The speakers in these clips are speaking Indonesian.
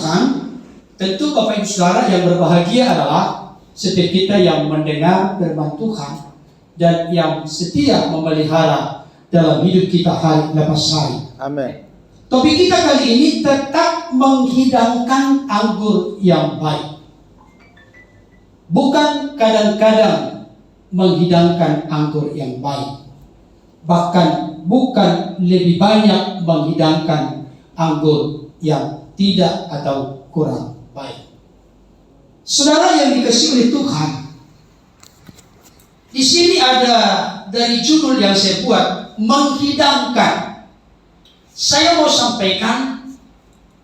Tuhan, tentu Bapak Ibu Saudara yang berbahagia adalah setiap kita yang mendengar firman Tuhan dan yang setia memelihara dalam hidup kita hari lepas hari. Amin. Topik kita kali ini tetap menghidangkan anggur yang baik. Bukan kadang-kadang menghidangkan anggur yang baik. Bahkan bukan lebih banyak menghidangkan anggur yang tidak atau kurang baik. Saudara yang dikasihi oleh Tuhan, di sini ada dari judul yang saya buat, menghidangkan. Saya mau sampaikan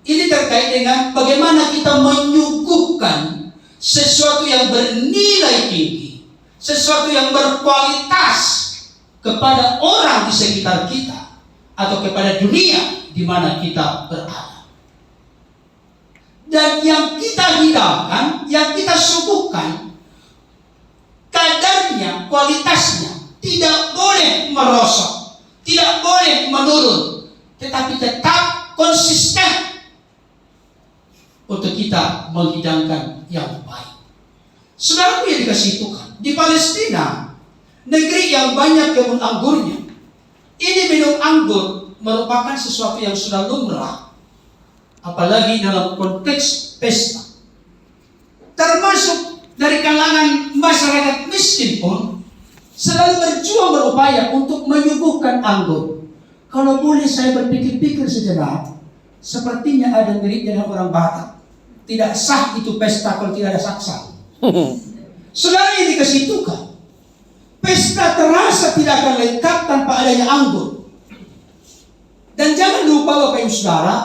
ini terkait dengan bagaimana kita menyuguhkan sesuatu yang bernilai tinggi, sesuatu yang berkualitas kepada orang di sekitar kita atau kepada dunia di mana kita berada. Dan yang kita hidangkan, yang kita suguhkan, kadarnya, kualitasnya tidak boleh merosot, tidak boleh menurun, tetapi tetap konsisten untuk kita menghidangkan yang baik. Saudaraku yang dikasihi Tuhan, di Palestina, negeri yang banyak kebun anggurnya, ini minum anggur merupakan sesuatu yang sudah lumrah, apalagi dalam konteks pesta. Termasuk dari kalangan masyarakat miskin pun selalu berjuang berupaya untuk menyuguhkan anggur. Kalau boleh saya berpikir-pikir sejenak, sepertinya ada mirip dengan orang Batak. Tidak sah itu pesta kalau tidak ada saksang. Saudara yang dikasihi Tuhan, pesta terasa tidak akan lengkap tanpa adanya anggur. Dan jangan lupa Bapak Ibu Saudara,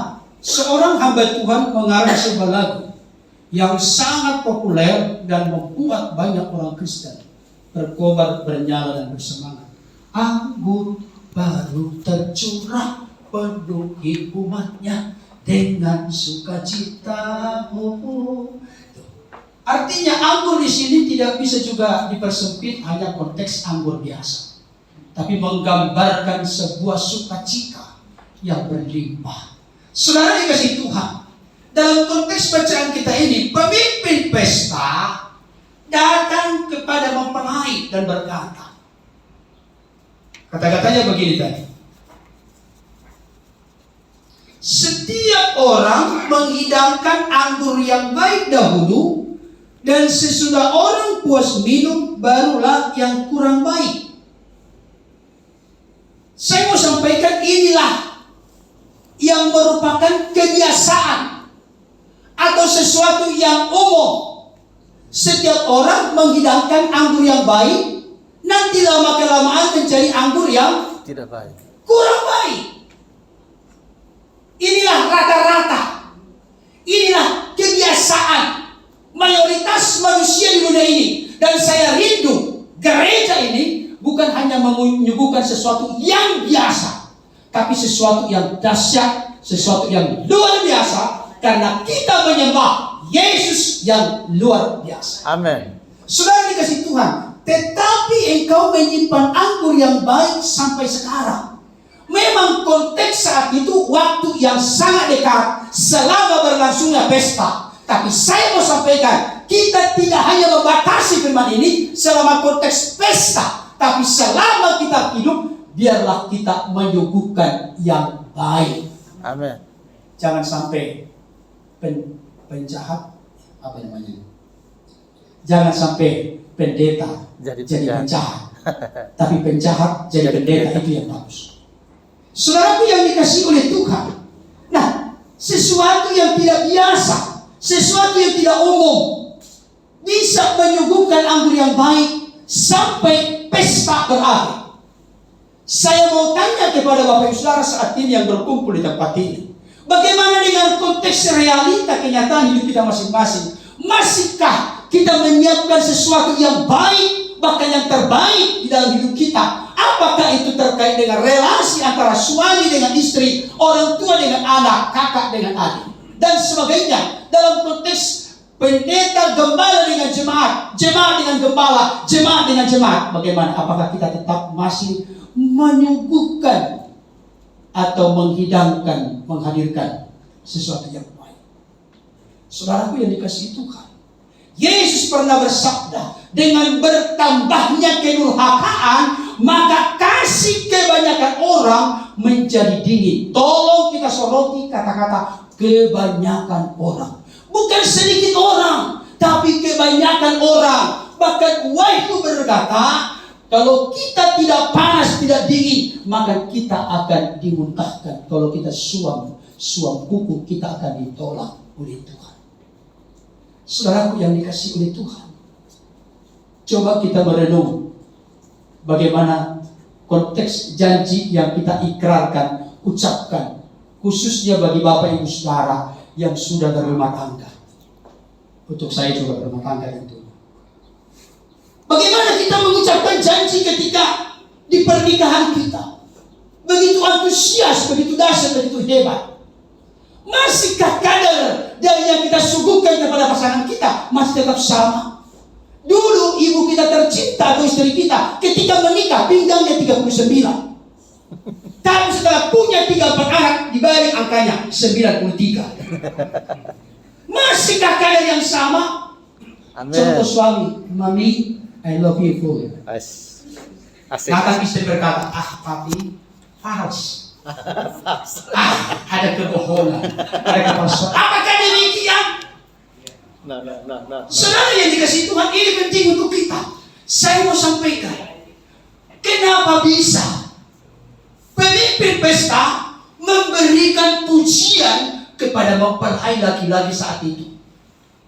seorang hamba Tuhan mengarang sebuah lagu yang sangat populer dan membuat banyak orang Kristen berkobar, bernyala dan bersemangat. Anggur baru tercurah, penuhi umatnya dengan sukacita. Artinya anggur di sini tidak bisa juga dipersempit hanya konteks anggur biasa, tapi menggambarkan sebuah sukacita yang berlimpah. Saudara dikasihi Tuhan, dalam konteks bacaan kita ini, pemimpin pesta datang kepada mempelai dan berkata, kata-katanya begini tadi, setiap orang menghidangkan anggur yang baik dahulu, dan sesudah orang puas minum, barulah yang kurang baik. Saya mau sampaikan inilah yang merupakan kebiasaan atau sesuatu yang umum. Setiap orang menghidangkan anggur yang baik, nanti lama-kelamaan menjadi anggur yang Tidak baik. kurang baik. Inilah rata-rata. Inilah kebiasaan mayoritas manusia di dunia ini. Dan saya rindu gereja ini bukan hanya menyuguhkan sesuatu yang biasa, tapi sesuatu yang dahsyat, sesuatu yang luar biasa, karena kita menyembah Yesus yang luar biasa. Amin. Saudara dikasihi Tuhan, tetapi engkau menyimpan anggur yang baik sampai sekarang. Memang konteks saat itu waktu yang sangat dekat selama berlangsungnya pesta. Tapi saya mau sampaikan, kita tidak hanya membatasi firman ini selama konteks pesta, tapi selama kita hidup, biarlah kita menyuguhkan yang baik. Amin. Jangan sampai penjahat, apa namanya? Jangan sampai pendeta jadi penjahat, tapi penjahat jadi pendeta, itu yang bagus. Saudaraku yang dikasihi oleh Tuhan, nah, sesuatu yang tidak biasa, sesuatu yang tidak umum, bisa menyuguhkan anggur yang baik sampai pesta berakhir. Saya mau tanya kepada Bapak Ibu Saudara saat ini yang berkumpul di tempat ini, bagaimana dengan konteks realita kenyataan hidup kita masing-masing? Masihkah kita menyiapkan sesuatu yang baik, bahkan yang terbaik di dalam hidup kita? Apakah itu terkait dengan relasi antara suami dengan istri, orang tua dengan anak, kakak dengan adik, dan sebagainya? Dalam konteks pendeta gembala dengan jemaat, jemaat dengan gembala, jemaat dengan jemaat, bagaimana? Apakah kita tetap masih menyuguhkan atau menghidangkan, menghadirkan sesuatu yang baik? Saudaraku yang dikasihi Tuhan, Yesus pernah bersabda, dengan bertambahnya kedurhakaan, maka kasih kebanyakan orang menjadi dingin. Tolong kita soroti kata-kata kebanyakan orang. Bukan sedikit orang, tapi kebanyakan orang. Bahkan Wahyu berkata, kalau kita tidak panas, tidak dingin, maka kita akan dimuntahkan. Kalau kita suam kuku, kita akan ditolak oleh Tuhan. Saudaraku yang dikasihi oleh Tuhan, coba kita merenung bagaimana konteks janji yang kita ikrarkan, ucapkan, khususnya bagi Bapak Ibu Saudara yang sudah berumah tangga. Untuk saya juga berumah tangga itu. Bagaimana kita mengucapkan janji ketika di pernikahan kita? Begitu antusias, begitu dahsyat, begitu hebat. Masihkah kadar dari yang kita suguhkan kepada pasangan kita masih tetap sama? Dulu ibu kita tercinta atau istri kita ketika menikah pinggangnya 39. Tapi setelah punya 3-4 anak dibalik angkanya 93. Masihkah kadar yang sama? Amen. Contoh suami, mami, I love you full. Kata istri berkata, papi, fals. Ada kebohongan, ada kepalsuan. Apakah demikian? Saudara yang dikasihi Tuhan, ini penting untuk kita. Saya mau sampaikan, kenapa bisa pemimpin pesta memberikan pujian kepada mempelai laki-laki saat itu?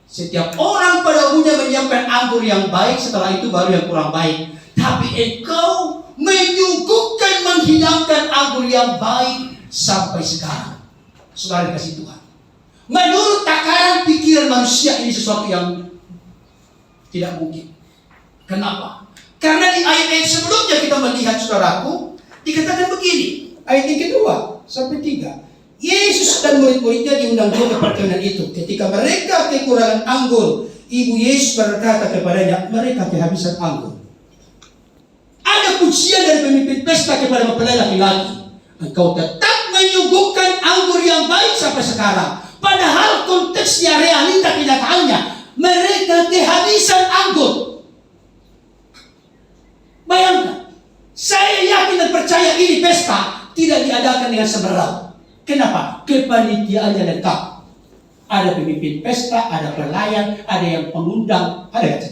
Setiap orang pada umumnya menyiapkan anggur yang baik, setelah itu baru yang kurang baik. Tapi engkau menyuguhkan, menghidangkan anggur yang baik sampai sekarang. Saudara dikasihi Tuhan, menurut takaran pikiran manusia ini sesuatu yang tidak mungkin. Kenapa? Karena di ayat-ayat sebelumnya kita melihat, saudaraku, dikatakan begini, ayat yang kedua sampai 3. Yesus dan murid-muridnya diundang juga ke perkebunan itu. Ketika mereka kekurangan anggur, ibu Yesus berkata kepadanya, mereka kehabisan anggur. Ada pujian dari pemimpin pesta kepada mempelai laki-laki. Engkau tetap menyuguhkan anggur yang baik sampai sekarang. Padahal konteksnya, realita kenyataannya, mereka kehabisan anggur. Bayangkan, saya yakin dan percaya ini pesta tidak diadakan dengan sembarang. Kenapa? Kepanitiaannya lengkap. Ada pemimpin pesta, ada pelayan, ada yang pengundang, ada yang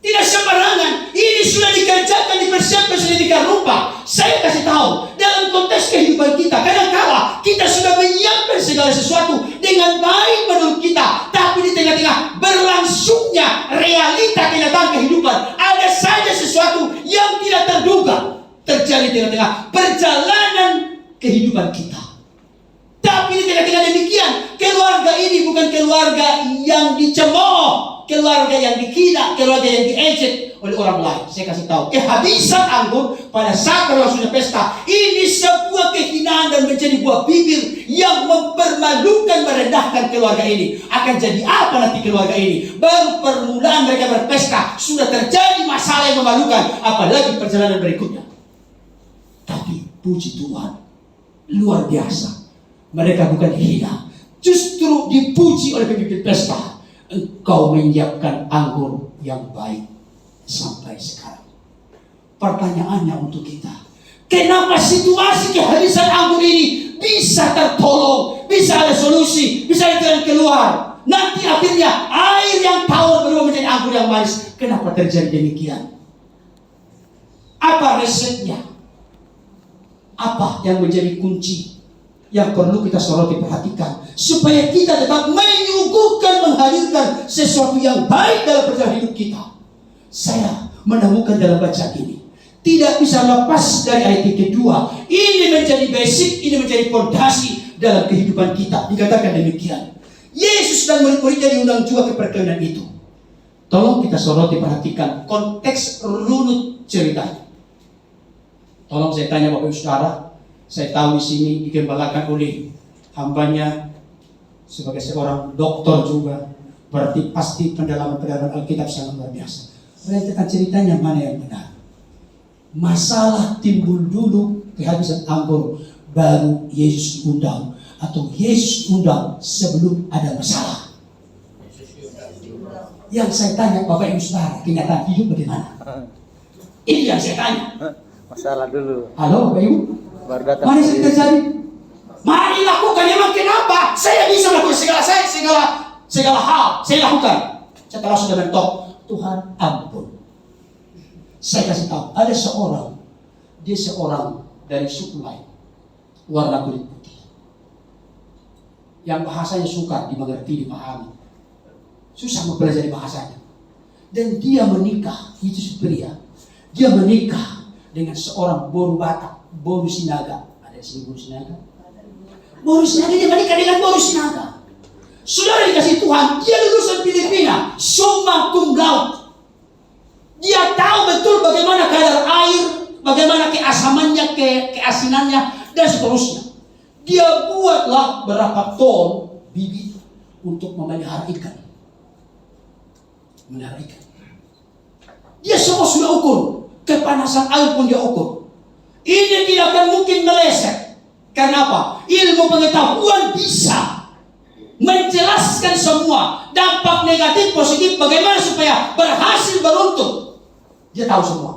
tidak sembarangan. Ini sudah dikerjakan, dipersiapkan sedemikian rupa. Saya kasih tahu, dalam konteks kehidupan kita, kadang-kala kita sudah menyiapkan segala sesuatu dengan baik menurut kita, tapi di tengah-tengah berlangsungnya realita kenyataan kehidupan, ada saja sesuatu yang tidak terduga terjadi di tengah-tengah perjalanan kehidupan kita. Tapi di tengah-tengah demikian, keluarga ini bukan keluarga yang dicemooh, keluarga yang dikina, keluarga yang diejek oleh orang lain. Saya kasih tahu, kehabisan anggur pada saat berlangsungnya pesta ini sebuah kehinaan dan menjadi buah bibir yang mempermalukan, merendahkan keluarga ini. Akan jadi apa nanti keluarga ini? Baru permulaan mereka berpesta sudah terjadi masalah yang memalukan, apalagi perjalanan berikutnya. Tapi puji Tuhan, luar biasa. Mereka bukan hina, justru dipuji oleh pemimpin pesta. Engkau menyiapkan anggur yang baik sampai sekarang. Pertanyaannya untuk kita, kenapa situasi kehabisan anggur ini bisa tertolong, bisa ada solusi, bisa ada jalan keluar? Nanti akhirnya air yang tawar berubah menjadi anggur yang manis. Kenapa terjadi demikian? Apa resepnya? Apa yang menjadi kunci yang perlu kita soroti, perhatikan, supaya kita tetap menyuguhkan, menghadirkan sesuatu yang baik dalam perjalanan hidup kita? Saya menemukan dalam bacaan ini, tidak bisa lepas dari ayat yang kedua. Ini menjadi basic, ini menjadi fondasi dalam kehidupan kita. Dikatakan demikian, Yesus dan murid-muridnya diundang juga ke perkebunan itu. Tolong kita soroti, perhatikan konteks runut ceritanya. Tolong saya tanya Bapak Ibu Saudara, saya tahu di sini digembalakan oleh hambanya sebagai seorang dokter juga, berarti pasti pendalaman Alkitab sangat luar biasa. Perhatikan ceritanya mana yang benar. Masalah timbul dulu kehabisan anggur, baru Yesus undang. atau Yesus undang sebelum ada masalah? Yang saya tanya Bapak Ibu Saudara, kenyataan hidup bagaimana? Ini yang saya tanya. Masalah dulu. Halo Bapak Ibu, Baru datang. mari saya terjadi. Mari lakukan. Emang kenapa? Saya bisa lakukan segala hal. Saya lakukan. Setelah sudah mentok, Tuhan ampun. Saya kasih tahu, ada seorang, dia seorang dari suku lain, warna kulit putih, yang bahasanya sukar dimengerti, dipahami, susah mempelajari bahasanya. Dan dia menikah, itu pria. Dia menikah dengan seorang Boru Batak, Boru Sinaga. Ada di sini Boru Sinaga? Boru Sinaga, dia menikah dengan Boru Sinaga. Saudara dikasih Tuhan, dia lulusan Filipina, summa cum laude. Dia tahu betul bagaimana kadar air, bagaimana keasamannya, keasinannya, dan seterusnya. Dia buatlah berapa ton bibit untuk memelihara ikan. Memelihara ikan. Dia semua sudah ukur. Kepanasan air pun dia ukur. Ini tidak akan mungkin meleset. Kenapa? Ilmu pengetahuan bisa menjelaskan semua dampak negatif, positif, bagaimana supaya berhasil, beruntung. Dia tahu semua.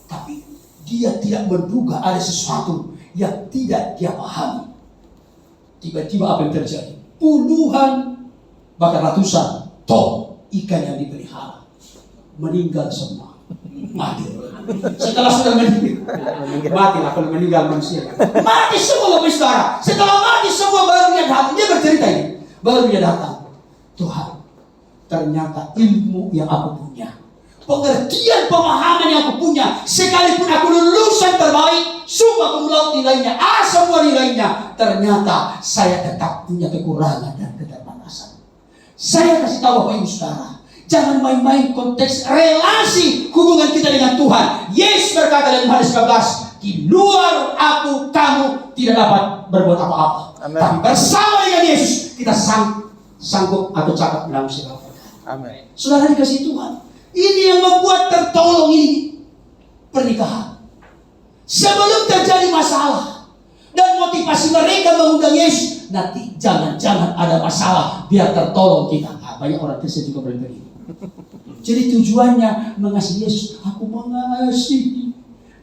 Tapi dia tidak menduga ada sesuatu yang tidak dia pahami. Tiba-tiba apa yang terjadi? Puluhan, bahkan ratusan ton ikan yang dipelihara meninggal semua. Mati. Setelah sudah meninggal, matilah kalau meninggal manusia. Mati semua Bapak Saudara. Setelah mati semua baru dia datang. Dia bercerita ini. Baru dia datang. Tuhan, ternyata ilmu yang aku punya, pengertian pemahaman yang aku punya, sekalipun aku lulusan terbaik, summa cum laude nilainya, semua nilainya, ternyata saya tetap punya kekurangan dan keterbatasan. Saya kasih tahu Bapak Ibu Saudara, jangan main-main konteks relasi hubungan kita dengan Tuhan. Yesus berkata dalam Yohanes 19, di luar aku, kamu tidak dapat berbuat apa-apa. Tapi bersama dengan Yesus, kita sanggup atau cakap menanggung segala perkara. Amin. Saudara dikasih Tuhan, ini yang membuat tertolong ini pernikahan. Sebelum terjadi masalah dan motivasi mereka mengundang Yesus, nanti jangan-jangan ada masalah biar tertolong kita. Banyak orang Kristen juga begitu. Jadi tujuannya mengasihi Yesus. Aku mengasihi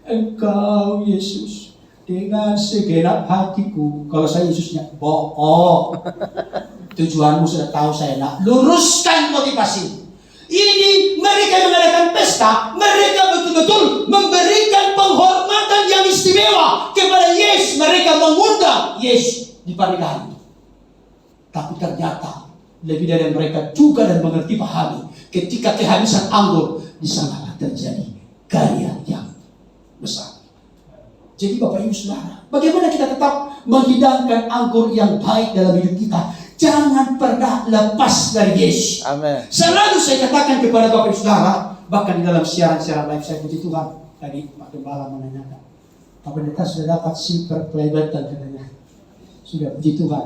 Engkau Yesus dengan segenap hatiku. Kalau saya Yesusnya bohong. Tujuanmu sudah tahu, saya nak luruskan motivasi. Ini mereka mengadakan pesta, mereka betul-betul memberikan penghormatan yang istimewa kepada Yesus. Mereka mengundang Yesus di pernikahan itu. Tapi ternyata lebih dari mereka juga dan mengerti, pahami, ketika kehabisan anggur, di sana terjadi karya yang besar. Jadi Bapak Ibu Saudara, bagaimana kita tetap menghidangkan anggur yang baik dalam hidup kita? Jangan pernah lepas dari Yesus. Amin. Selalu saya katakan kepada Bapak Ibu Saudara, bahkan di dalam siaran-siaran live saya, puji Tuhan, tadi Pak Gembala menanyakan, Pak Pendeta sudah dapat silver play button katanya. Sudah, puji Tuhan.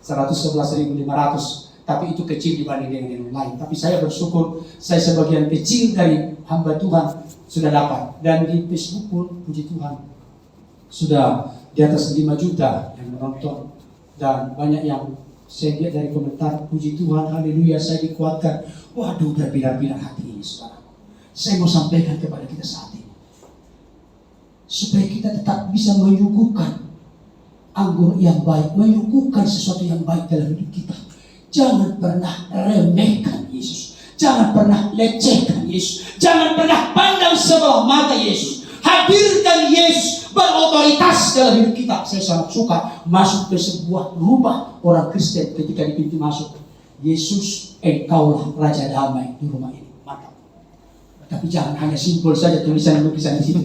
111.500, tapi itu kecil dibanding dengan yang lain. Tapi saya bersyukur, saya sebagian kecil dari hamba Tuhan sudah dapat. Dan di Facebook pun, puji Tuhan, sudah di atas 5 juta yang menonton. Dan banyak yang saya lihat dari komentar, puji Tuhan, haleluya, saya dikuatkan. Waduh, berbinar-binar hati ini, saudara. Saya mau sampaikan kepada kita saat ini, supaya kita tetap bisa menyuguhkan anggur yang baik, menyuguhkan sesuatu yang baik dalam hidup kita. Jangan pernah remehkan Yesus. Jangan pernah lecehkan Yesus. Jangan pernah pandang sebelah mata Yesus. Hadirkan Yesus berotoritas dalam hidup kita. Saya sangat suka masuk ke sebuah rumah orang Kristen, ketika di pintu masuk, Yesus, engkaulah Raja Damai di rumah ini. Mantap. Tapi jangan hanya simpel saja tulisan-tulisan di situ.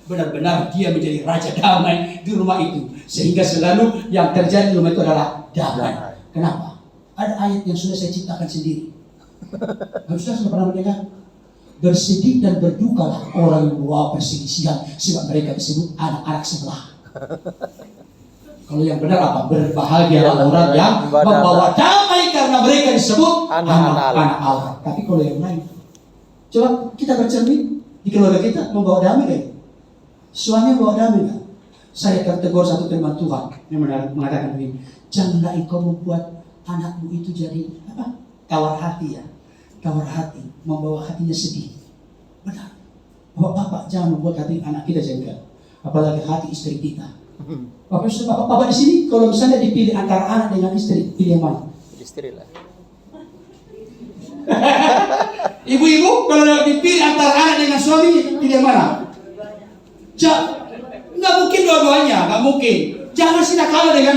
Benar-benar dia menjadi Raja Damai di rumah itu, sehingga selalu yang terjadi di rumah itu adalah damai. Kenapa? Ada ayat yang sudah saya ciptakan sendiri. Sudah pernah mendengar? Bersedih dan berdukalah orang yang membawa perselisihan, sebab mereka disebut anak-anak sebelah. Kalau yang benar apa? Berbahagialah orang yang membawa damai, karena mereka disebut anak-anak Allah. Tapi kalau yang lain, coba kita bercermin di keluarga kita, membawa damai kan? Suami membawa damai kan? Saya tertegur satu firman Tuhan yang mengatakan begini, janganlah engkau membuat anakmu itu jadi apa? Tawar hati ya. Tawar hati, membawa hatinya sedih. Benar. Bapak-bapak jangan membuat hati anak kita jengkel. Apalagi hati istri kita. Bapak di sini kalau misalnya dipilih antara anak dengan istri, pilih yang mana? Istri lah. Ibu-ibu kalau dipilih antara anak dengan suami, pilih yang mana? Nggak mungkin dua-duanya, nggak mungkin. Jangan sih kalah dengan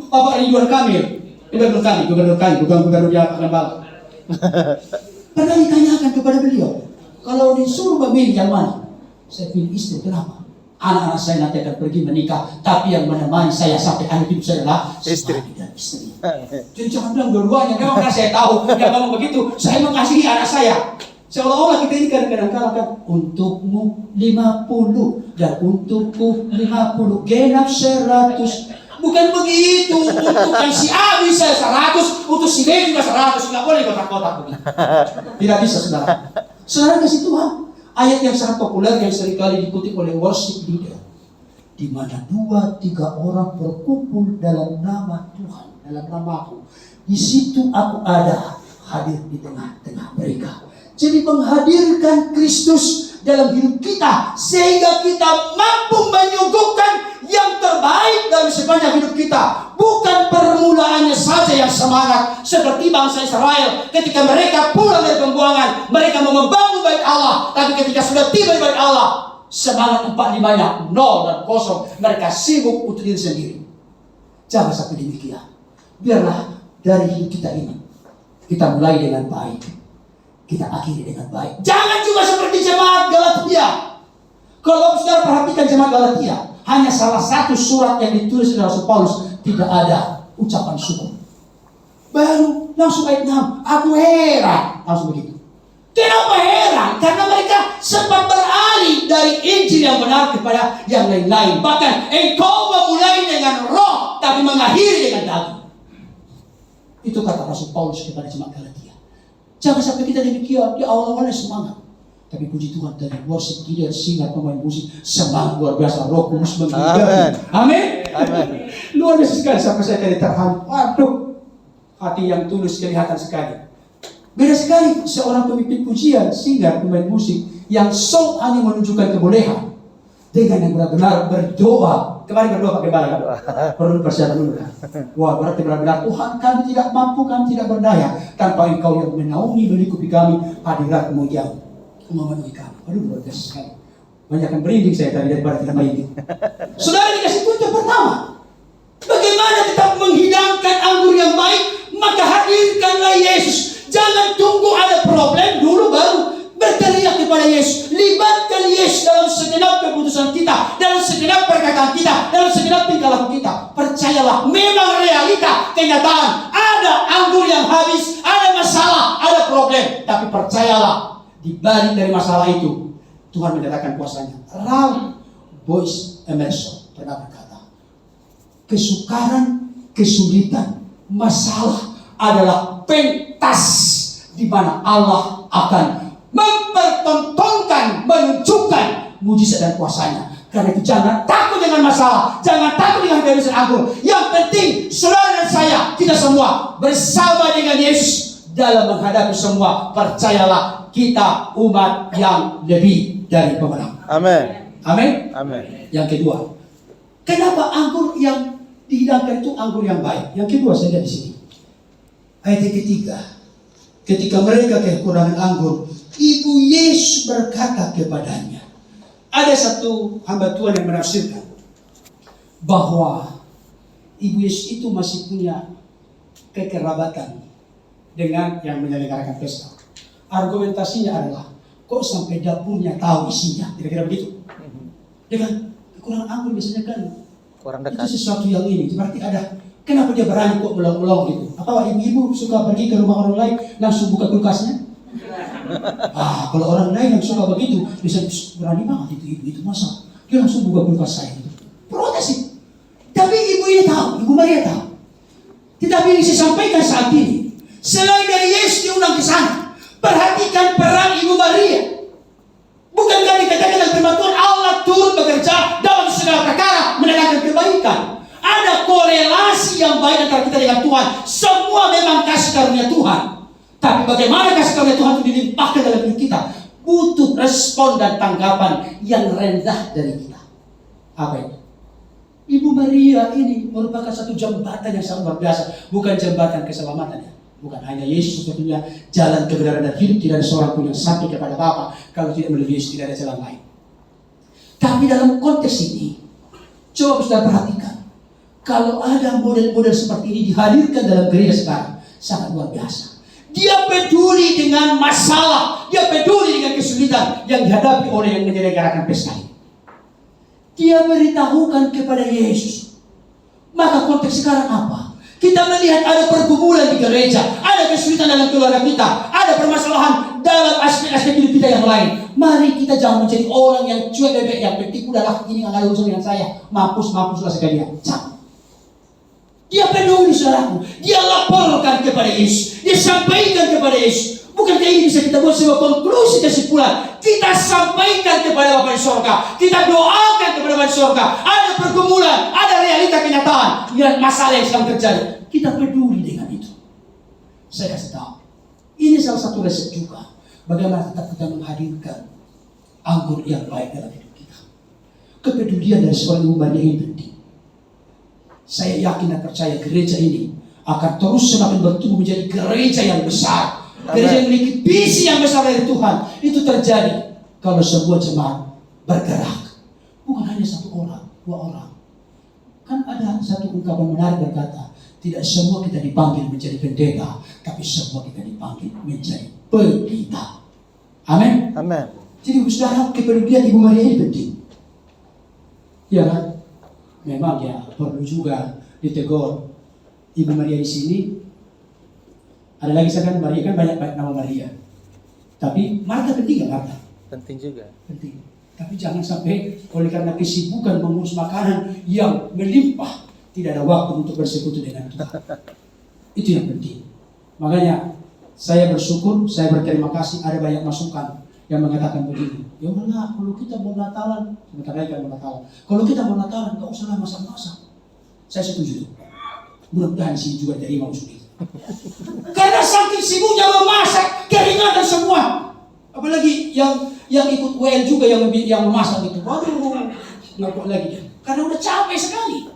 Bapak Ridwan Kamil. Gubernur kami, bukan gubernur Jawa Barat. Pernah ditanyakan kepada beliau, kalau disuruh memilih yang mana? Saya pilih istri, kenapa? Anak-anak saya nanti akan pergi menikah, tapi yang menemani saya sampai akhir hidup saya adalah istri dan istri. Jadi jangan bilang dua-duanya, memang karena saya tahu, yang ngomong begitu, saya mengasihi anak saya. Seolah-olah kita ini kadang-kadang kan untukmu 50 dan untukku 50 genap 100. Bukan begitu. Untuk yang si A bisa 100, untuk si B juga 100. Nggak boleh kotak-kotak begitu. Tidak bisa, saudara. Saudara kasih Tuhan. Ayat yang sangat populer yang seringkali dikutip oleh worship leader. Di mana 2-3 orang berkumpul dalam nama Tuhan, dalam namaku. Di situ aku ada, hadir di tengah-tengah mereka. Jadi menghadirkan Kristus dalam hidup kita sehingga kita mampu menyuguhkan yang terbaik dalam sepanjang hidup kita. Bukan permulaannya saja yang semangat seperti bangsa Israel ketika mereka pulang dari pembuangan, mereka mau membangun bait Allah, tapi ketika sudah tiba di bait Allah, semangat 45-nya 0 dan kosong. Mereka sibuk untuk diri sendiri. Jangan sampai demikian. Biarlah dari hidup kita ini kita mulai dengan baik, kita akhiri dengan baik. Jangan juga seperti jemaat Galatia. Kalau saudara perhatikan jemaat Galatia, hanya salah satu surat yang ditulis oleh Rasul Paulus tidak ada ucapan syukur. Baru langsung ayat 6, aku heran. Langsung begitu. Kenapa heran? Karena mereka sempat beralih dari Injil yang benar kepada yang lain-lain. Bahkan engkau memulai dengan roh, tapi mengakhiri dengan daging. Itu kata Rasul Paulus kepada jemaat Galatia. Jangan sampai kita demikian, di awal-awalnya semangat. Tapi puji Tuhan dari worship leader, singer, pemain musik, semangat luar biasa. Roh Kudus menggugah. Amin. Amin. Luar biasa sekali sampai saya tadi terharu. Waduh, hati yang tulus kelihatan sekali. Beda sekali seorang pemimpin pujian, singer, pemain musik yang so hanya menunjukkan kebolehan dengan yang benar-benar berdoa. Kemarin berdoa pakai bala, perlu persiapan dulu kan. Wah, berarti benar-benar Tuhan, kami tidak mampu, kami tidak berdaya tanpa Engkau yang menaungi melingkupi kami, hadirat-Mu yang memenuhi kami. Aduh, luar biasa sekali. Banyak yang merinding saya tadi daripada kita merinding. Saudara dikasih tunjuk pertama. Bagaimana tetap menghidangkan anggur yang baik? Maka hadirkanlah Yesus. Jangan tunggu ada problem dulu baru berteriak kepada Yesus. Libatkan Yesus dalam segenap keputusan kita, dalam segenap perkataan kita, dalam segenap tingkah laku kita. Percayalah, memang realita, kenyataan. Ada anggur yang habis, ada masalah, ada problem. Tapi percayalah, di balik dari masalah itu, Tuhan mendatangkan kuasanya. Ralph Boyce Emerson pernah berkata, kesukaran, kesulitan, masalah adalah pentas di mana Allah akan mempertontonkan, menunjukkan mujizat dan kuasanya. Karena itu jangan takut dengan masalah, jangan takut dengan kehabisan anggur. Yang penting saudara dan saya, kita semua bersama dengan Yesus dalam menghadapi semua. Percayalah, kita umat yang lebih dari pemenang. Amin. Amin. Amin. Yang kedua, kenapa anggur yang dihidangkan itu anggur yang baik? Yang kedua saya lihat di sini. Ayat yang ketiga, ketika mereka kekurangan anggur, Ibu Yesus berkata kepadanya. Ada satu hamba Tuhan yang menafsirkan bahwa Ibu Yesus itu masih punya kekerabatan dengan yang menyelenggarakan pesta. Argumentasinya adalah, kok sampai dapurnya tahu isinya? Kira-kira begitu. Ya kan? Kekurangan anggur biasanya kan kurang dekat. Itu sesuatu yang ini. Berarti ada. Kenapa dia berani kok melong-melong gitu? Apa ibu-ibu suka pergi ke rumah orang lain langsung buka kulkasnya? Kalau orang lain yang suka begitu, bisa berani banget itu masa dia langsung buka kulkas saya gitu. Protes sih. Tapi ibu ini tahu, Ibu Maria tahu. Tetapi yang saya sampaikan saat ini, selain dari Yesus diundang ke sana, perhatikan peran Ibu Maria. Bukankah dikatakan dalam firman Tuhan Allah turut bekerja dalam segala perkara mendatangkan kebaikan. Ada korelasi yang baik antara kita dengan Tuhan. Semua memang kasih karunia Tuhan. Tapi bagaimana kasih karunia Tuhan itu dilimpahkan dalam hidup kita? Butuh respon dan tanggapan yang rendah dari kita. Apa itu? Ibu Maria ini merupakan satu jembatan yang sangat luar biasa. Bukan jembatan keselamatan ya. Bukan hanya Yesus satu-satunya jalan kebenaran dan hidup. Tidak ada seorang pun yang sampai kepada Bapa. Kalau tidak melalui Yesus, tidak ada jalan lain. Tapi dalam konteks ini, coba sudah perhatikan. Kalau ada model-model seperti ini dihadirkan dalam gereja sekarang, sangat luar biasa. Dia peduli dengan masalah, dia peduli dengan kesulitan yang dihadapi oleh yang menyelenggarakan pesta ini. Dia beritahukan kepada Yesus. Maka konteks sekarang apa? Kita melihat ada pergumulan di gereja, ada kesulitan dalam keluarga kita, ada permasalahan dalam aspek-aspek hidup kita yang lain. Mari kita jangan menjadi orang yang cuek bebek, yang penting udahlah ini nggak ada urusan dengan saya, mampus lah sekalian. Jangan. Dia peduli saudaraku, dia laporkan kepada Yesus, dia sampaikan kepada Yesus. Bukankah ini bisa kita buat sebuah konklusi kesimpulan? Kita sampaikan kepada Bapa di sorga, kita doakan kepada Bapa di sorga. Ada pergumulan, ada realita kenyataan, dan masalah yang sedang terjadi. Kita peduli dengan itu. Saya kasih tahu, ini salah satu resep juga. Bagaimana tetap kita menghadirkan anggur yang baik dalam hidup kita. Kepedulian dari seorang ibu Maria ini penting. Saya yakin dan percaya gereja ini akan terus semakin bertumbuh menjadi gereja yang besar. Gereja yang memiliki visi yang besar dari Tuhan. Itu terjadi kalau sebuah jemaat bergerak. Bukan hanya satu orang, dua orang. Kan ada satu ungkapan menarik berkata, tidak semua kita dipanggil menjadi pendeta, tapi semua kita dipanggil menjadi pendeta. Amin. Amin. Jadi saudara, kepedulian Ibu Maria ini penting. Ya kan? Memang ya perlu juga ditegur. Ibu Maria di sini. Ada lagi saya kan Maria, kan banyak nama Maria. Tapi Marta penting nggak Marta? Penting juga. Penting. Tapi jangan sampai oleh karena kesibukan mengurus makanan yang melimpah, tidak ada waktu untuk bersekutu dengan Tuhan. Itu yang penting. Makanya saya bersyukur, saya berterima kasih ada banyak masukan yang mengatakan begini. Ya Allah, kalau kita mau Natalan, sebentar lagi kan mau Natalan. Kalau kita mau Natalan, nggak usah masak-masak. Saya setuju. Mudah-mudahan sini juga dari Imam Sudi. Karena saking sibuknya memasak, keringatan semua. Apalagi yang ikut WL juga yang memasak itu. Waduh, nggak kuat lagi dia. Karena udah capek sekali.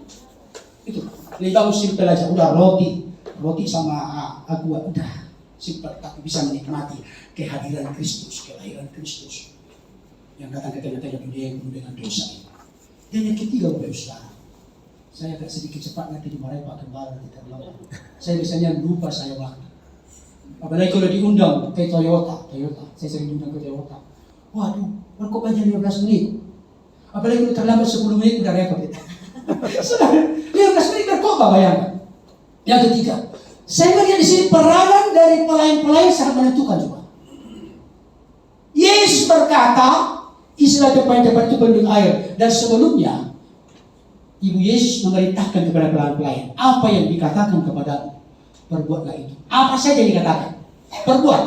Itu. Lebih simpel aja. Udah roti sama aqua udah simpel, tapi bisa menikmati kehadiran Kristus, kelahiran Kristus yang datang ke tengah-tengah dunia yang penuh dengan dosa ini. Dan yang ketiga, Bapak Saudara, saya agak sedikit cepat nanti dimarahi Pak Gembala nanti terlalu. Saya biasanya lupa saya waktu. Apalagi kalau diundang ke Toyota, saya sering diundang ke Toyota. Waduh, kok aja 15 menit. Apalagi kalau terlambat 10 menit udah repot kita. Sudah 15 menit berkobar bayangkan. Yang ketiga, saya melihat di sini peranan dari pelayan-pelayan sangat menentukan juga. Yesus berkata, istilah tempat-tempat itu penuh air. Dan sebelumnya, Ibu Yesus memerintahkan kepada pelayan-pelayan, apa yang dikatakan kepadamu, perbuatlah itu. Apa saja yang dikatakan, perbuat.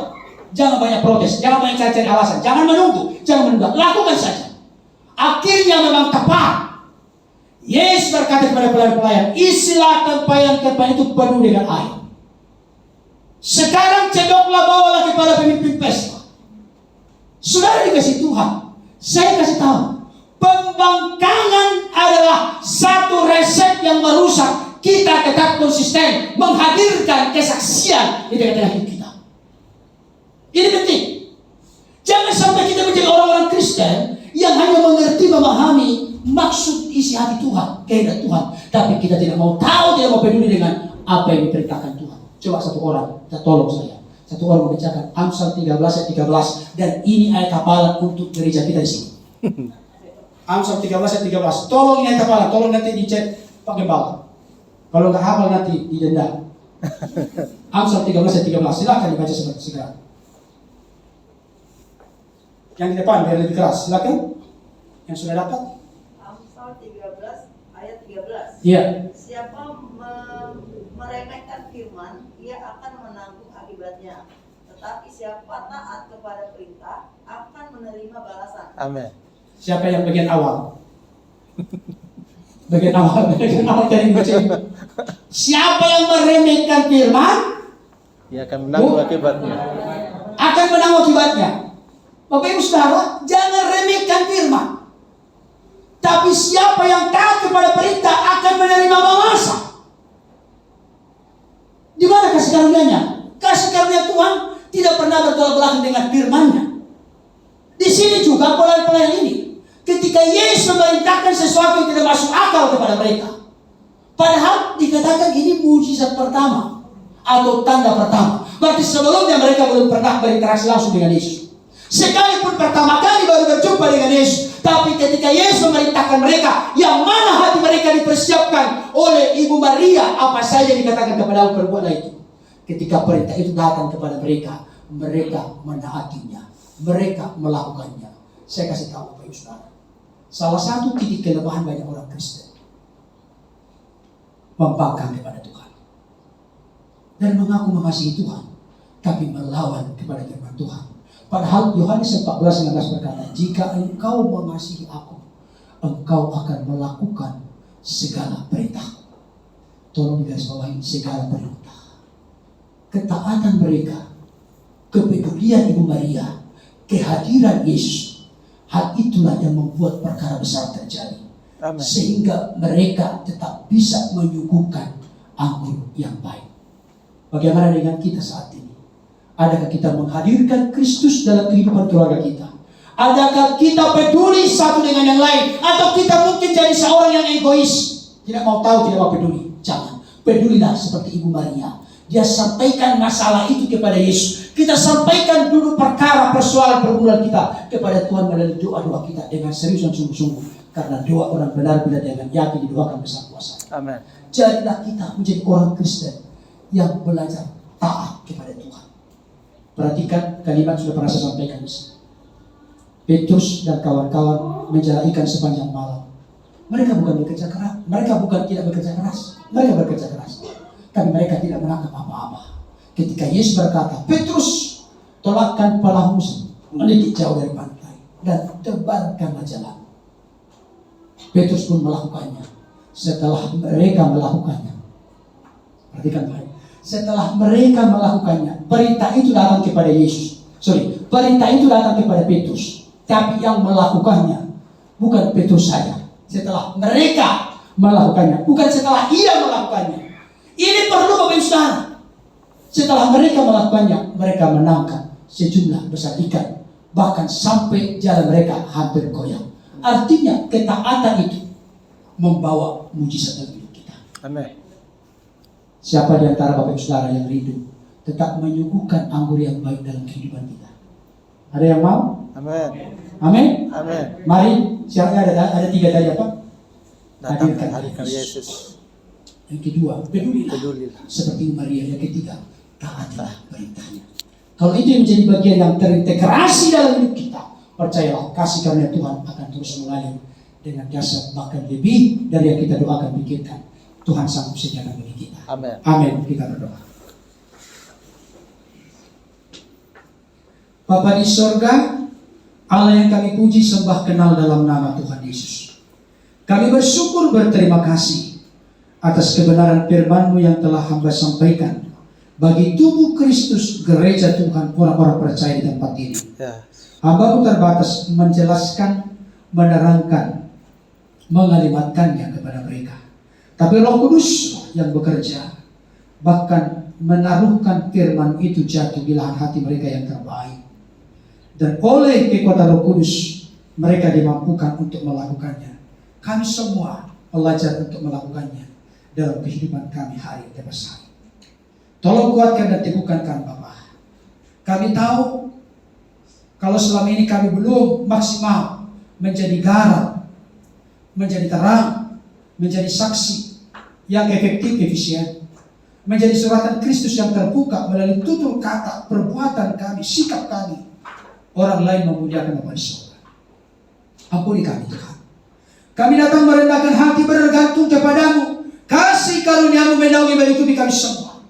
Jangan banyak protes, jangan banyak cari alasan, jangan menunggu, jangan menunda, lakukan saja. Akhirnya memang tepat. Yesus berkata kepada pelayan-pelayan, isilah tempayan-tempayan itu penuh dengan air. Sekarang cedoklah, bawalah kepada pemimpin pesta. Saudara dikasih Tuhan, saya kasih tahu, pembangkangan adalah satu resep yang merusak. Kita tetap konsisten menghadirkan kesaksian di tengah-tengah hidup kita. Ini penting. Jangan sampai kita menjadi orang-orang Kristen yang hanya mengerti, memahami maksud isi hati Tuhan, kehendak Tuhan, tapi kita tidak mau tahu, tidak mau peduli dengan apa yang diperintahkan Tuhan. Coba satu orang, tolong saya. Satu orang membacakan Amsal 13 ayat 13, dan ini ayat hafalan untuk gereja kita di sini. Amsal 13 ayat 13. Tolong ini ayat hafalan, tolong nanti dicek Pak Gembala. Kalau nggak hafal nanti didenda. Amsal 13 ayat 13. Silakan dibaca sekarang. Yang di depan biar lebih keras. Silakan. Yang sudah dapat. Amsal 13 ayat 13. Iya. Siapa meremehkan firman, ia akan menanggung akibatnya. Tetapi siapa taat kepada perintah akan menerima balasan. Amin. Siapa yang bagian awal? Bagian awal dari baca ini. Siapa yang meremehkan firman Ia akan menanggung akibatnya. akan menanggung akibatnya. Bapak Ibu Saudara, jangan remehkan firman. Tapi siapa yang taat kepada perintah akan menerima balasan. Di mana kasih karunia-Nya? Kasih karunia Tuhan tidak pernah bertolak belakang dengan firman-Nya. Di sini juga pelayan-pelayan ini, ketika Yesus memerintahkan sesuatu yang tidak masuk akal kepada mereka, padahal dikatakan ini mujizat pertama atau tanda pertama. Berarti sebelumnya mereka belum pernah berinteraksi langsung dengan Yesus. Sekalipun pertama kali baru berjumpa dengan Yesus, tapi ketika Yesus memerintahkan mereka, yang mana hati mereka dipersiapkan oleh Ibu Maria, apa saja dikatakan kepada perbuatan itu. Ketika perintah itu datang kepada mereka, mereka menaatinya, mereka melakukannya. Saya kasih tahu Bapak Ibu Saudara, salah satu titik kelemahan banyak orang Kristen, membangkang kepada Tuhan dan mengaku mengasihi Tuhan, tapi melawan kepada firman Tuhan. Padahal Yohanes 14:19 berkata, jika engkau mengasihi aku, engkau akan melakukan segala perintahku. Tolong digarisbawahi, segala perintah. Ketaatan mereka, kepedulian Ibu Maria, kehadiran Yesus, hal itulah yang membuat perkara besar terjadi. Amin. Sehingga mereka tetap bisa menyuguhkan anggur yang baik. Bagaimana dengan kita saat ini? Adakah kita menghadirkan Kristus dalam kehidupan keluarga kita? Adakah kita peduli satu dengan yang lain? Atau kita mungkin jadi seorang yang egois, tidak mau tahu, tidak mau peduli? Jangan. Pedulilah seperti Ibu Maria. Dia sampaikan masalah itu kepada Yesus. Kita sampaikan dulu perkara persoalan pergumulan kita kepada Tuhan melalui doa-doa kita dengan serius dan sungguh-sungguh. Karena doa orang benar bila dengan yakin didoakan besar kuasa. Amin. Jadilah kita menjadi orang Kristen yang belajar taat kepada Tuhan. Perhatikan kalimat sudah pernah saya sampaikan di sini. Petrus dan kawan-kawan menjala ikan sepanjang malam. Mereka bukan bekerja keras, mereka bukan tidak bekerja keras, mereka bekerja keras. Tapi mereka tidak menangkap apa-apa. Ketika Yesus berkata, Petrus, tolakkan perahumu sedikit jauh dari pantai dan tebarkanlah jalan. Petrus pun melakukannya. Setelah mereka melakukannya, perhatikan baik. Setelah mereka melakukannya, perintah itu datang kepada Yesus. Perintah itu datang kepada Petrus. Tapi yang melakukannya bukan Petrus saja. Setelah mereka melakukannya, bukan setelah ia melakukannya. Ini perlu Bapak Ibu Saudara. Setelah mereka melakukannya, mereka menangkap sejumlah besar ikan. Bahkan sampai jalan mereka hampir goyang. Artinya ketaatan itu membawa mujizat dalam hidup kita. Amin. Siapa di antara Bapak Ibu Saudara yang rindu tetap menyuguhkan anggur yang baik dalam kehidupan kita? Ada yang mau? Amin. Amin. Amin. Mari, syaratnya ada 3 tadi apa? Hadirkan Yesus. Yang kedua, pedulilah. Pedulilah. Seperti Maria. Yang ketiga, taatilah perintahnya. Kalau itu yang menjadi bagian yang terintegrasi dalam hidup kita, percayalah kasih karunia Tuhan akan terus mengalir dengan dasar bahkan lebih dari yang kita doakan pikirkan. Tuhan sanggup sediakan bagi kita. Amin. Amin. Kita berdoa. Bapa di sorga, Allah yang kami puji sembah kenal dalam nama Tuhan Yesus. Kami bersyukur berterima kasih atas kebenaran firman-Mu yang telah hamba sampaikan bagi tubuh Kristus gereja Tuhan orang-orang percaya di tempat ini. Ya. Hamba-Mu terbatas menjelaskan, menerangkan, mengalimatkannya kepada mereka. Tapi Roh Kudus yang bekerja, bahkan menaruhkan firman itu jatuh di lahan hati mereka yang terbaik. Dan oleh kekuatan Roh Kudus, mereka dimampukan untuk melakukannya. Kami semua belajar untuk melakukannya dalam kehidupan kami hari demi hari. Tolong kuatkan dan teguhkan kami, Bapa. Kami tahu kalau selama ini kami belum maksimal menjadi garam, menjadi terang, menjadi saksi yang efektif, efisien, menjadi suratan Kristus yang terbuka melalui tutur kata, perbuatan kami, sikap kami. Orang lain memuliakan Bapa di surga. Ampuni kami Tuhan. Kami datang merendahkan hati bergantung kepadamu. Kasih karunia-Mu menaungi melingkupi kami semua.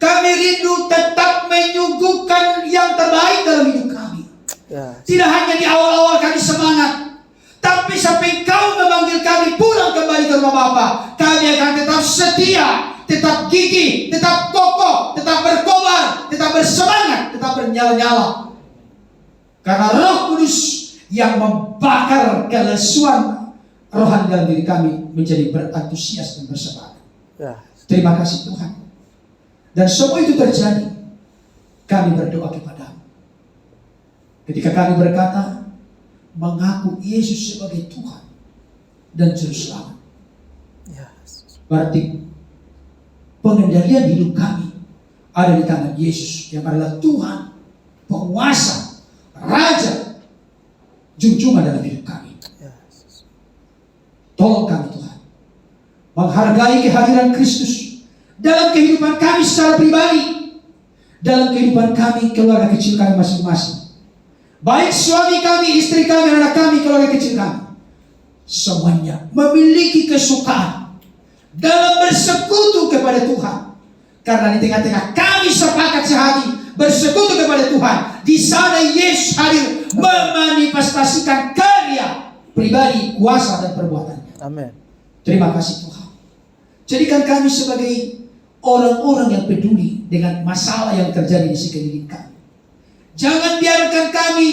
Kami rindu tetap menyuguhkan yang terbaik dalam hidup kami. Ya. Tidak hanya di awal-awal kami semangat, tapi Tetapi sampai Kau memanggil kami pulang kembali ke rumah Bapa, kami akan tetap setia, tetap gigih, tetap kokoh, tetap berkobar, tetap bersemangat, tetap bernyala-nyala. Karena Roh Kudus yang membakar kelesuan rohani dalam diri kami menjadi berantusias dan bersemangat. Ya. Terima kasih Tuhan. Dan semua itu terjadi, kami berdoa kepada-Mu. Ketika kami berkata, mengaku Yesus sebagai Tuhan dan Juru Selamat, berarti pengendalian hidup kami ada di tangan Yesus yang adalah Tuhan, penguasa, Raja, junjungan dalam hidup kami. Tolong kami Tuhan, menghargai kehadiran Kristus dalam kehidupan kami secara pribadi, dalam kehidupan kami, keluarga kecil kami masing-masing. Baik suami kami, istri kami, anak kami, keluarga kecil kami, semuanya memiliki kesukaan dalam bersekutu kepada Tuhan. Karena di tengah-tengah kami sepakat sehati bersekutu kepada Tuhan, di sana Yesus hadir memanifestasikan karya pribadi, kuasa dan perbuatannya. Amin. Terima kasih Tuhan. Jadikan kami sebagai orang-orang yang peduli dengan masalah yang terjadi di sekeliling kami. Jangan biarkan kami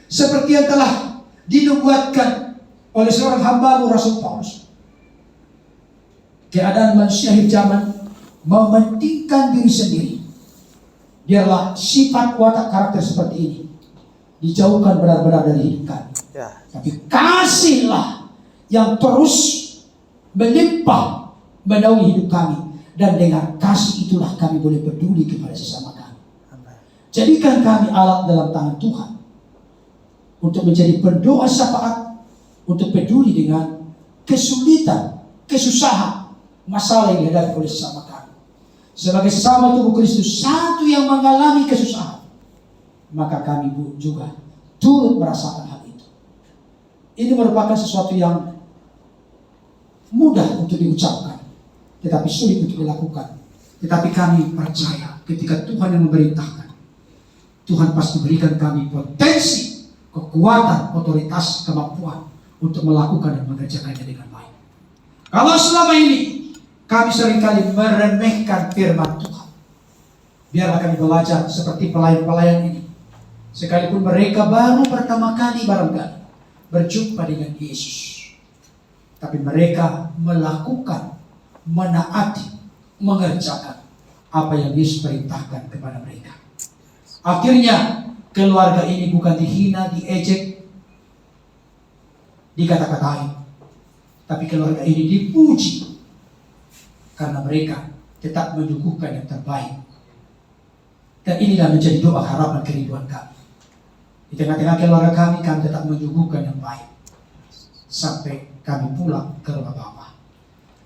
seperti yang telah dinubuatkan oleh seorang hamba-Mu Rasul Paulus. Keadaan manusia akhir zaman mementingkan diri sendiri. Biarlah sifat watak karakter seperti ini dijauhkan benar-benar dari hidup kami. Ya. Tapi kasihlah yang terus melimpah menaungi hidup kami. Dan dengan kasih itulah kami boleh peduli kepada sesama kami. Jadikan kami alat dalam tangan Tuhan untuk menjadi pendoa syafaat, untuk peduli dengan kesulitan, kesusahan, masalah yang dihadapi oleh sesama kami. Sebagai sesama tubuh Kristus, satu yang mengalami kesusahan, maka kami juga turut merasakan hal itu. Ini merupakan sesuatu yang mudah untuk diucapkan, tetapi sulit untuk dilakukan. Tetapi kami percaya ketika Tuhan yang memerintahkan, Tuhan pasti berikan kami potensi, kekuatan, otoritas, kemampuan untuk melakukan dan mengerjakannya dengan baik. Kalau selama ini kami seringkali meremehkan firman Tuhan, biarlah kami belajar seperti pelayan-pelayan ini. Sekalipun mereka baru pertama kali barangkali berjumpa dengan Yesus, tapi mereka melakukan, menaati, mengerjakan apa yang Yesus perintahkan kepada mereka. Akhirnya keluarga ini bukan dihina, diejek, dikata-katain, tapi keluarga ini dipuji karena mereka tetap menyuguhkan yang terbaik. Dan inilah menjadi doa harapan kerinduan kami. Di tengah-tengah keluarga kami tetap menyuguhkan yang baik sampai kami pulang ke rumah Bapa.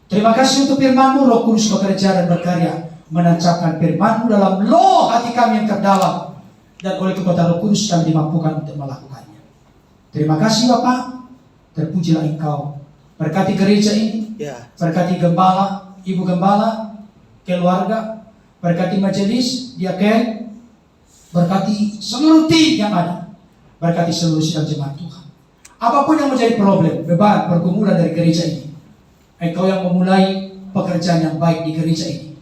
Terima kasih untuk firman-Mu. Roh Kudus bekerja dan berkarya, menancapkan firman-Mu dalam loh hati kami yang terdalam, dan oleh kekuatan Roh Kudus kami dimampukan untuk melakukannya. Terima kasih Bapak. Terpujilah Engkau. Berkati gereja ini, berkati gembala, ibu gembala, keluarga, berkati majelis, diaken, berkati seluruh tim yang ada, berkati seluruh sidang jemaat Tuhan. Apapun yang menjadi problem, beban, pergumulan dari gereja ini, Engkau yang memulai pekerjaan yang baik di gereja ini,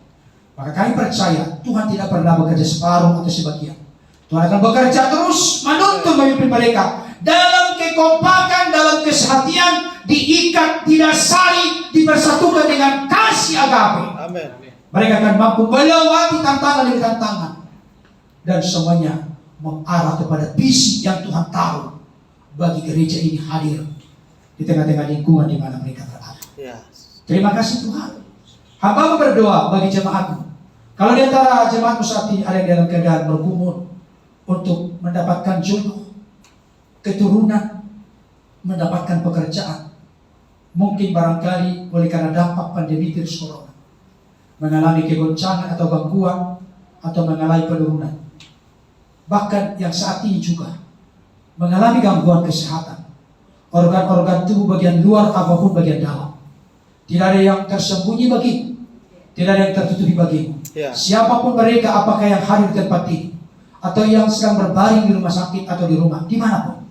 maka kami percaya Tuhan tidak pernah bekerja separuh atau sebagian. Tuhan akan bekerja terus menuntun memimpin mereka dalam kekompakan, dalam kesehatian, diikat, didasari, dipersatukan dengan kasih agape. Amin. Mereka akan mampu melewati tantangan demi tantangan, dan semuanya mengarah kepada visi yang Tuhan tahu bagi gereja ini hadir di tengah-tengah lingkungan di mana mereka berada. Terima kasih Tuhan. Hamba berdoa bagi jemaat-Mu. Kalau di antara jemaat-Mu saat ini ada yang dalam keadaan bergumul untuk mendapatkan jodoh, keturunan, mendapatkan pekerjaan, mungkin barangkali oleh karena dampak pandemi virus corona, mengalami kegoncangan atau gangguan, atau mengalami penurunan. Bahkan yang saat ini juga mengalami gangguan kesehatan, organ-organ tubuh bagian luar apapun bagian dalam. Tidak ada yang tersembunyi bagimu, tidak ada yang tertutupi bagimu. Siapapun mereka, apakah yang hadir di tempat ini, atau yang sedang berbaring di rumah sakit atau di rumah, dimanapun,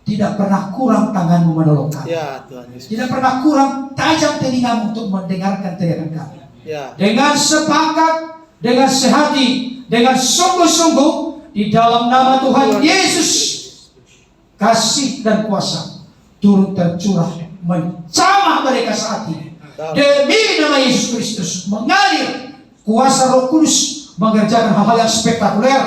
tidak pernah kurang tanganmu menolong kami. Ya Tuhan Yesus. Tidak pernah kurang tajam telingamu untuk mendengarkan teriakan kami. Ya. Dengan sepakat, dengan sehati, dengan sungguh-sungguh di dalam nama Tuhan Yesus, kasih dan kuasa turun tercurah menjamah mereka saat ini. Demi nama Yesus Kristus mengalir kuasa Roh Kudus mengerjakan hal-hal yang spektakuler,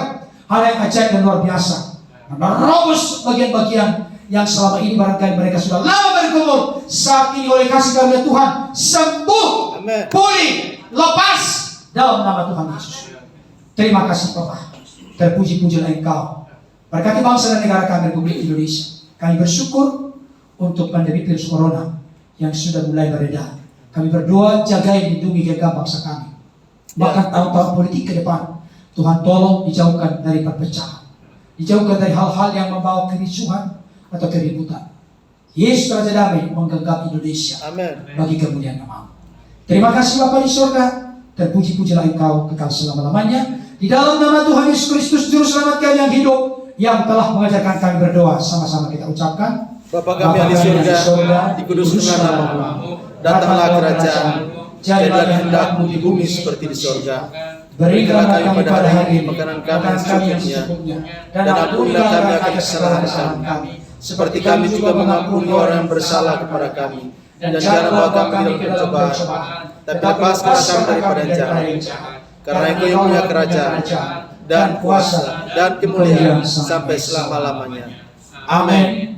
hal yang ajaib dan luar biasa, menerobos bagian-bagian yang selama ini barangkali mereka sudah lama bergumul. Saat ini oleh kasih karunia Tuhan sembuh, Amen. pulih, lepas dalam nama Tuhan Yesus. Terima kasih Bapa. Terpuji-pujilah Engkau. Berkati bangsa dan negara kami Republik Indonesia. Kami bersyukur untuk pandemi virus corona yang sudah mulai bereda. Kami berdoa jaga dan lindungi genggam bangsa kami. Bahkan tahun-tahun politik ke depan, Tuhan tolong dijauhkan dari perpecahan, dijauhkan dari hal-hal yang membawa kericuhan atau keributan. Yesus Raja Damai menggenggam Indonesia. Amin. Bagi kemuliaan nama. Terima kasih Bapa di surga. Terpuji-pujilah Engkau kekal selama-lamanya. Di dalam nama Tuhan Yesus Kristus Juru Selamat kami yang hidup, yang telah mengajarkan kami berdoa, sama-sama kita ucapkan. Bapa kami yang di surga, dikuduskanlah namamu. Datanglah kerajaan-Mu. Jadilah kehendak-Mu di bumi seperti di surga. Berikanlah kami pada hari ini makanan kami yang secukupnya, dan ampunilah kami akan kesalahan kami, seperti kami juga mengampuni orang yang bersalah kepada kami. Dan jangan bawa kami dalam pencobaan, tapi lepaskanlah kami daripada yang jahat. Karena Engkau yang punya kerajaan dan kuasa dan kemuliaan sampai selama-lamanya. Amin.